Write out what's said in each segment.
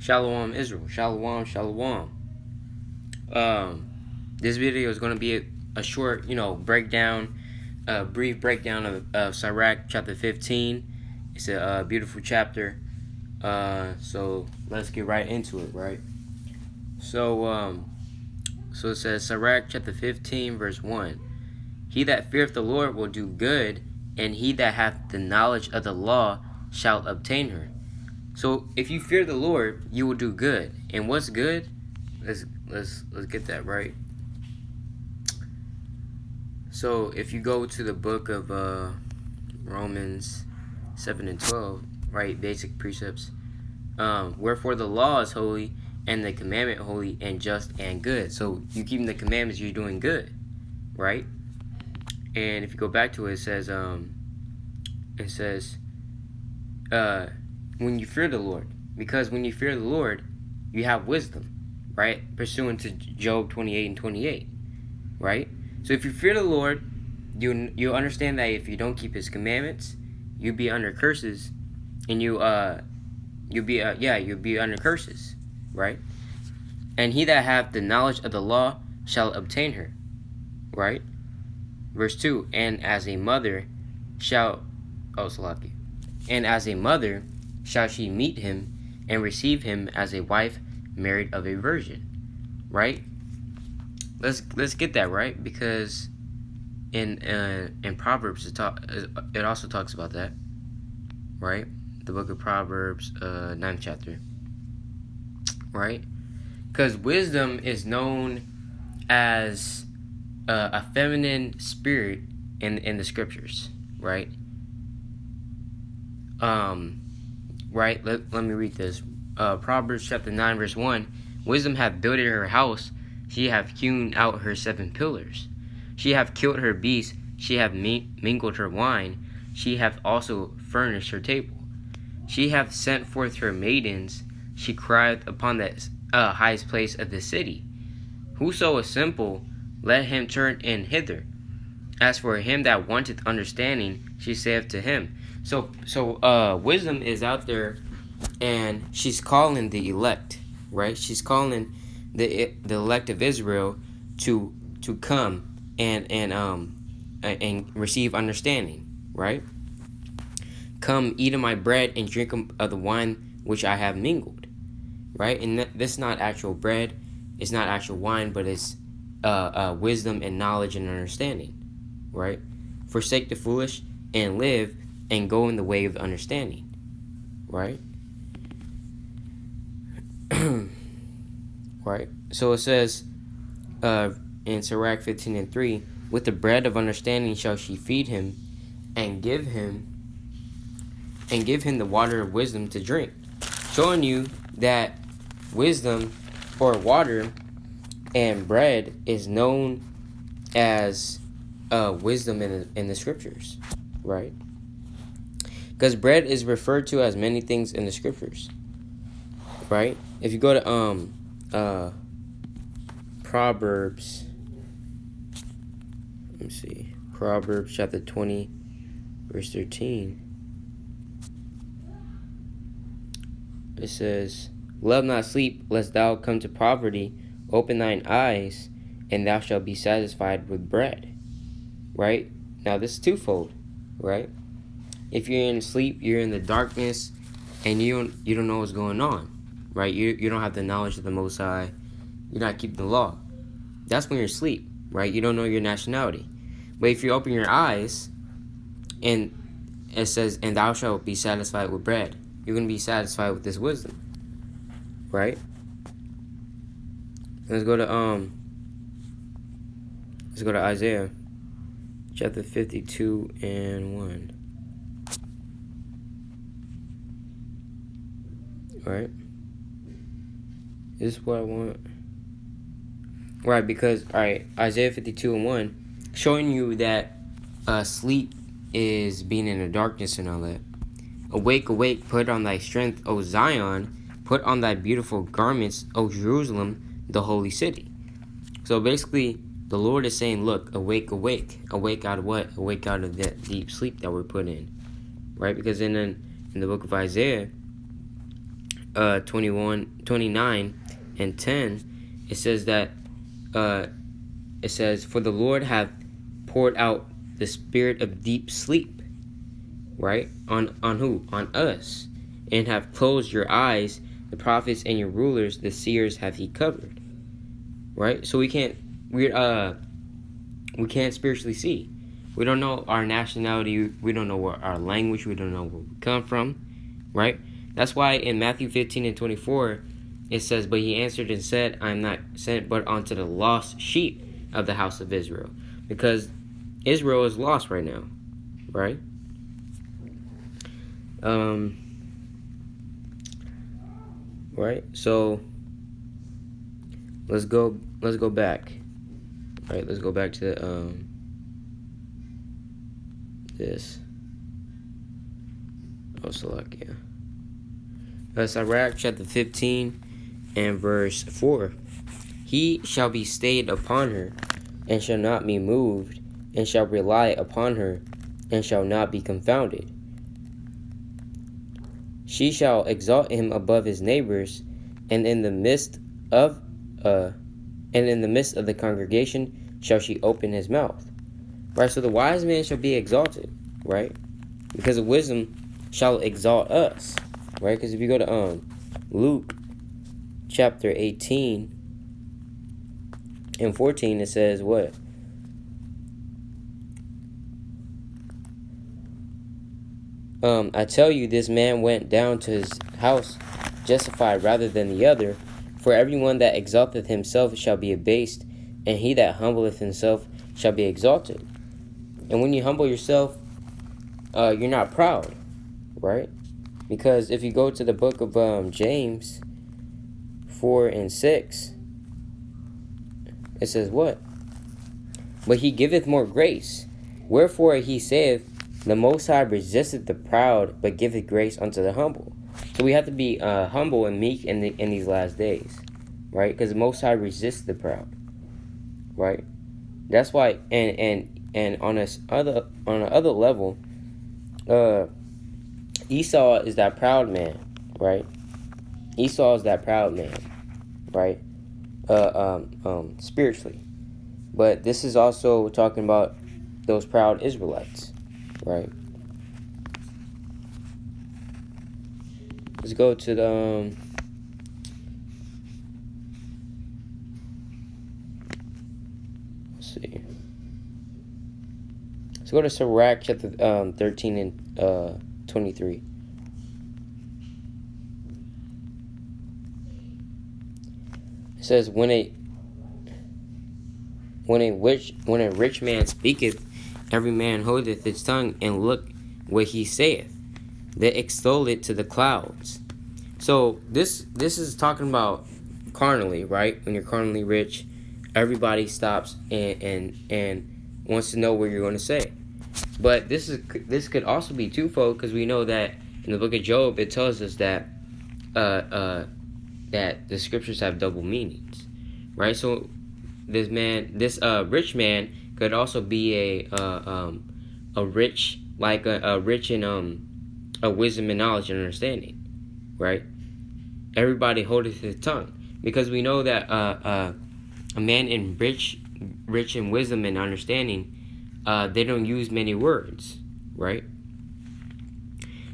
Shalom Israel. Shalom, shalom. This video is going to be a short, breakdown, brief breakdown of Sirach chapter 15. It's a beautiful chapter. So let's get right into it, right? So it says Sirach chapter 15 verse 1. He that feareth the Lord will do good, and he that hath the knowledge of the law shall obtain her. So if you fear the Lord, you will do good. And what's good? Let's get that right. So if you go to the book of Romans 7 and 12, right, basic precepts. Wherefore the law is holy, and the commandment holy and just and good. So you keeping the commandments, you're doing good, right? And if you go back to it, it says, when you fear the Lord, because when you fear the Lord, you have wisdom, right? Pursuant to Job 28 and 28, right? So if you fear the Lord, you understand that if you don't keep His commandments, you'll be under curses, and you'll be under curses, right? And he that hath the knowledge of the law shall obtain her, right? Verse 2, and as a mother shall she meet him and receive him as a wife married of a virgin, right? Let's get that right, because in Proverbs it also talks about that, right? The book of Proverbs, 9th chapter, right? Because wisdom is known as a feminine spirit in the scriptures, right? Right. Let me read this. Proverbs chapter 9 verse 1. Wisdom hath builded her house; she hath hewn out her 7 pillars. She hath killed her beasts; she hath mingled her wine; she hath also furnished her table. She hath sent forth her maidens; she crieth upon the highest place of the city. Whoso is simple, let him turn in hither. As for him that wanteth understanding, she saith to him. So wisdom is out there, and she's calling the elect, right? She's calling the elect of Israel to come and receive understanding, right? Come, eat of my bread and drink of the wine which I have mingled, right? And this is not actual bread, it's not actual wine, but it's wisdom and knowledge and understanding, right? Forsake the foolish and live, and go in the way of understanding, right? Right. So it says in Sirach 15 and 3, with the bread of understanding shall she feed him, and give him the water of wisdom to drink, showing you that wisdom, or water, and bread is known as wisdom in the scriptures, right? Because bread is referred to as many things in the scriptures, right? If you go to Proverbs, let me see, Proverbs chapter 20, verse 13, it says, love not sleep, lest thou come to poverty. Open thine eyes, and thou shalt be satisfied with bread, right? Now this is twofold, right? If you're in sleep, you're in the darkness, and you don't know what's going on, right? You don't have the knowledge of the Most High. You're not keeping the law. That's when you're asleep, right? You don't know your nationality. But if you open your eyes, and it says, and thou shalt be satisfied with bread, you're going to be satisfied with this wisdom, right? Let's go to Isaiah chapter 52 and 1. Right? This is what I want. Right, because, alright, Isaiah 52 and 1, showing you that sleep is being in the darkness and all that. Awake, awake, put on thy strength, O Zion, put on thy beautiful garments, O Jerusalem, the holy city. So basically, the Lord is saying, look, awake, awake. Awake out of what? Awake out of that deep sleep that we're put in. Right? Because in the book of Isaiah, 29 and 10, it says that it says, "For the Lord hath poured out the spirit of deep sleep," right? On who? On us. "And have closed your eyes, the prophets and your rulers, the seers have he covered." Right? So we can't spiritually see. We don't know our nationality, we don't know what our language, we don't know where we come from, right? That's why in Matthew 15 and 24 it says, "But he answered and said, I am not sent but unto the lost sheep of the house of Israel." Because Israel is lost right now, right? Right? So let's go back. Right, let's go back to this. Salakia. Sirach chapter 15 and verse 4. "He shall be stayed upon her, and shall not be moved, and shall rely upon her, and shall not be confounded. She shall exalt him above his neighbors, and in the midst of the congregation shall she open his mouth." Right, so the wise man shall be exalted, right? Because of wisdom shall exalt us, right? Because if you go to Luke chapter 18 and 14, it says what? "I tell you, this man went down to his house justified rather than the other. For everyone that exalteth himself shall be abased, and he that humbleth himself shall be exalted." And when you humble yourself, you're not proud, right? Because if you go to the book of James 4 and 6, it says what? "But he giveth more grace. Wherefore he saith, the Most High resisteth the proud, but giveth grace unto the humble." So we have to be humble and meek in these last days, right? Because the Most High resists the proud, right? That's why, and on another level, Esau is that proud man, right? Esau is that proud man, right? Spiritually, but this is also talking about those proud Israelites, right? Let's go to the let's see. Let's go to Sirach chapter 13 and 23. It says, when a rich man speaketh, every man holdeth his tongue, and look what he saith. They extol it to the clouds. So this is talking about carnally, right? When you're carnally rich, everybody stops and wants to know what you're going to say. But this could also be twofold, because we know that in the book of Job it tells us that that the scriptures have double meanings, right? So this rich man could also be a rich, like a rich in a wisdom and knowledge and understanding, right? Everybody holdeth his tongue, because we know that a man in rich in wisdom and understanding, they don't use many words, right?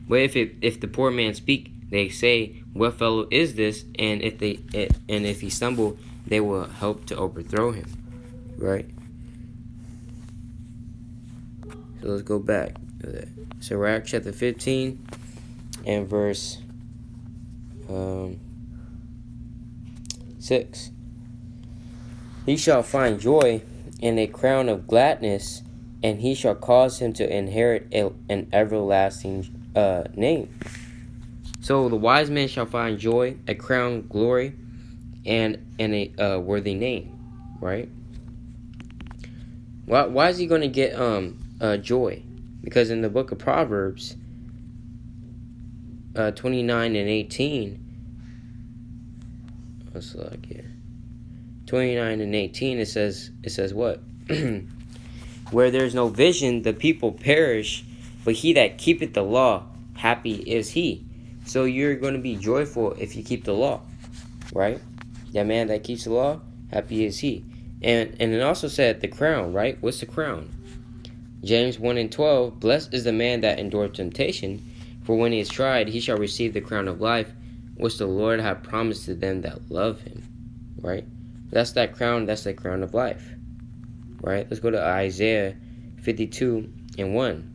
But if the poor man speak, they say, "What fellow is this?" And if he stumble, they will help to overthrow him, right? So let's go back to that. Sirach chapter 15 and verse 6. "He shall find joy and a crown of gladness, and he shall cause him to inherit an everlasting name." So the wise man shall find joy, a crown, glory, and a worthy name, right? Why is he going to get joy? Because in the book of Proverbs 29 and 18, let's look here. 29 and 18, it says what? "Where there is no vision, the people perish, but he that keepeth the law, happy is he." So you're going to be joyful if you keep the law, right? That man that keeps the law, happy is he. And it also said the crown, right? What's the crown? James 1:12, blessed is the man that endureth temptation, for when he is tried, he shall receive the crown of life, which the Lord hath promised to them that love him, right? That's that crown of life, right? Let's go to Isaiah 52:1.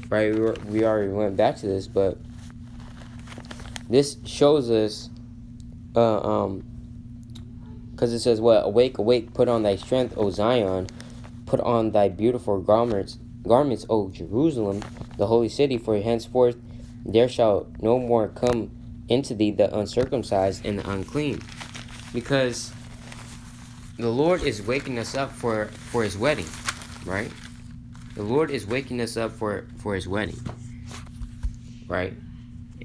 Right, we already went back to this, but this shows us, because it says, what? Awake, awake, put on thy strength, O Zion, put on thy beautiful garments, O Jerusalem, the holy city, for henceforth there shall no more come into thee the uncircumcised and the unclean. Because the Lord is waking us up for his wedding, right? The Lord is waking us up for his wedding, right?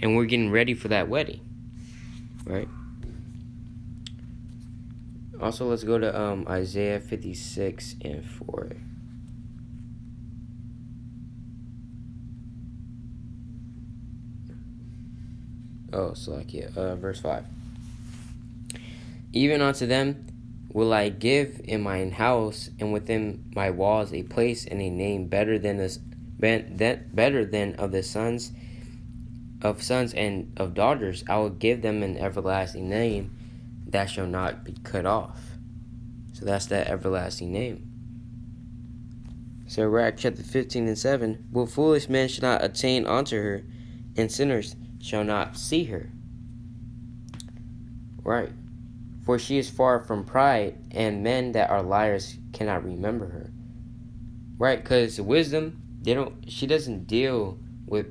And we're getting ready for that wedding, right? Also, let's go to Isaiah 56:4. Verse 5. Even unto them will I give in mine house and within my walls a place and a name better than of the sons and of daughters. I will give them an everlasting name that shall not be cut off. So that's that everlasting name. Sirach chapter 15:7. But foolish men shall not attain unto her, and sinners shall not see her. Right. For she is far from pride, and men that are liars cannot remember her. Right, because wisdom, she doesn't deal with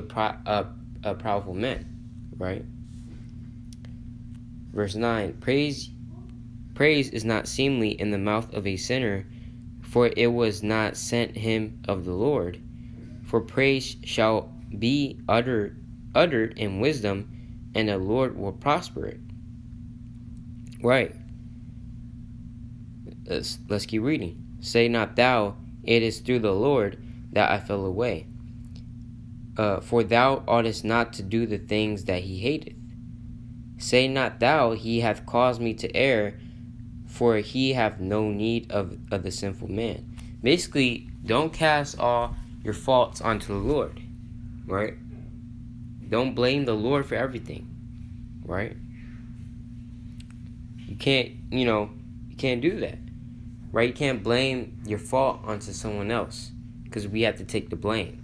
powerful men, right? Verse 9, praise is not seemly in the mouth of a sinner, for it was not sent him of the Lord. For praise shall be uttered in wisdom, and the Lord will prosper it. Right. Let's keep reading. Say not thou, it is through the Lord that I fell away. For thou oughtest not to do the things that he hateth. Say not thou, he hath caused me to err, for he hath no need of the sinful man. Basically, don't cast all your faults onto the Lord, right? Don't blame the Lord for everything, right? You can't do that, right? You can't blame your fault onto someone else, because we have to take the blame,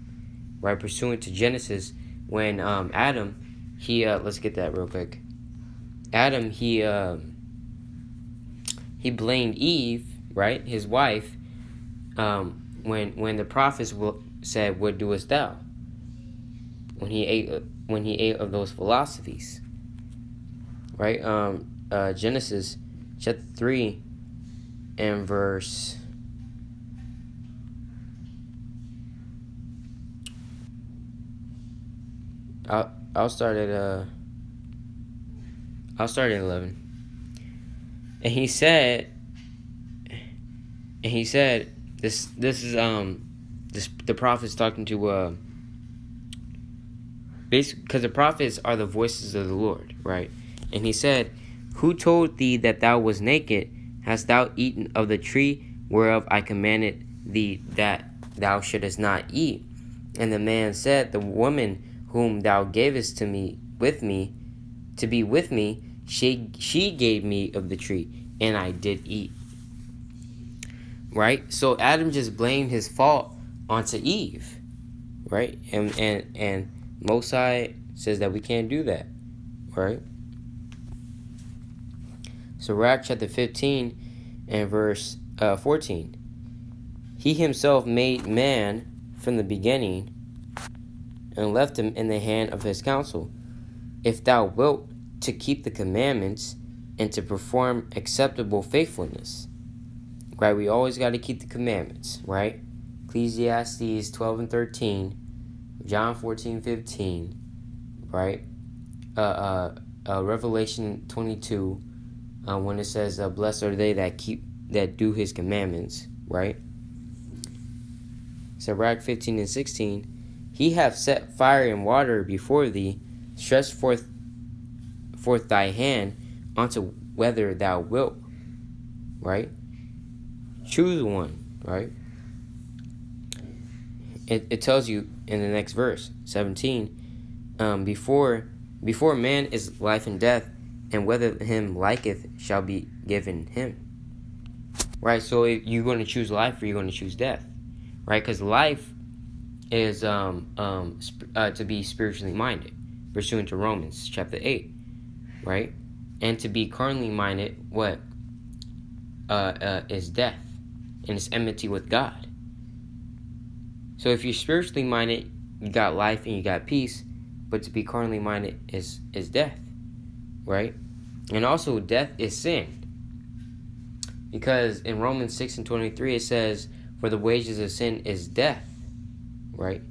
right? Pursuant to Genesis, when Adam, let's get that real quick. Adam, he blamed Eve, right, his wife, when the prophets said, "What doest thou?" When he ate of those philosophies, right? Genesis chapter 3 and verse I'll start at 11. And he said this is the prophets talking to basically, because the prophets are the voices of the Lord, right? And he said, who told thee that thou was naked? Hast thou eaten of the tree whereof I commanded thee that thou shouldest not eat? And the man said, the woman whom thou gavest to be with me, she gave me of the tree, and I did eat. Right? So Adam just blamed his fault onto Eve, right? And Mosai says that we can't do that, right? Sirach chapter 15 and verse 14. He himself made man from the beginning and left him in the hand of his counsel. If thou wilt to keep the commandments and to perform acceptable faithfulness, right? We always got to keep the commandments, right? Ecclesiastes 12 and 13, John 14:15, right? Revelation 22, when it says, "Blessed are they that do His commandments," right? Sirach 15 and 16. He hath set fire and water before thee. Stretch forth thy hand unto whether thou wilt. Right? Choose one. Right? It tells you in the next verse, 17, before man is life and death, and whether him liketh shall be given him. Right? So if you're going to choose life or you're going to choose death. Right? Because life is to be spiritually minded, pursuant to Romans chapter 8. Right? And to be carnally minded, what? Is death. And it's enmity with God. So if you're spiritually minded, you got life and you got peace. But to be carnally minded is death. Right? And also death is sin. Because in Romans 6:23 it says, for the wages of sin is death. Right?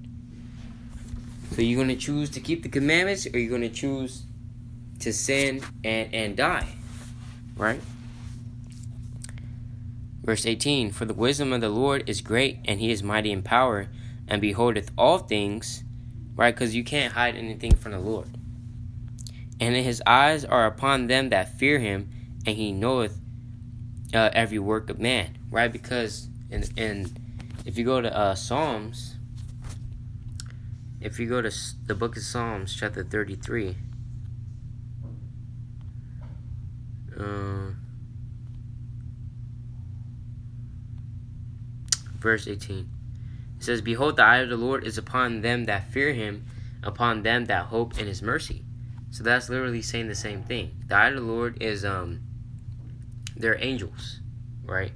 So you're going to choose to keep the commandments, or you're going to choose to sin and die. Right? Verse 18, for the wisdom of the Lord is great, and he is mighty in power, and beholdeth all things. Right? Because you can't hide anything from the Lord. And his eyes are upon them that fear him, and he knoweth every work of man. Right? Because in if you go to Psalms, if you go to the book of Psalms, chapter 33, verse 18, it says, behold, the eye of the Lord is upon them that fear him, upon them that hope in his mercy. So that's literally saying the same thing. The eye of the Lord is they're angels, right?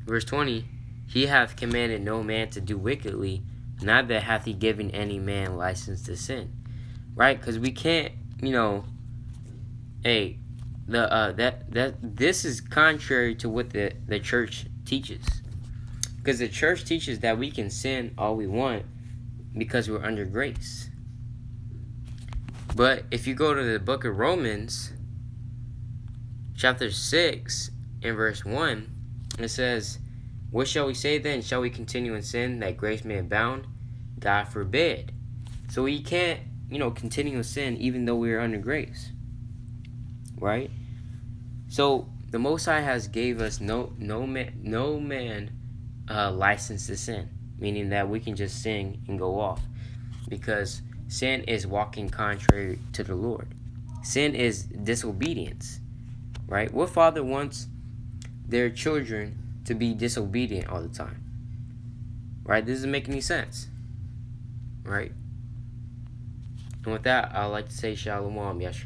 Verse 20, he hath commanded no man to do wickedly, neither hath he given any man license to sin. Right? Because we can't, this is contrary to what the church teaches. Because the church teaches that we can sin all we want because we're under grace. But if you go to the book of Romans, chapter 6, in verse 1, it says, what shall we say then? Shall we continue in sin that grace may abound? God forbid. So we can't, continue in sin even though we are under grace. Right? So the Most High has gave us no man license to sin, meaning that we can just sin and go off, because sin is walking contrary to the Lord. Sin is disobedience. Right? What father wants their children to be disobedient all the time? Right? This doesn't make any sense. Right? And with that, I'd like to say Shalom, Yeshua.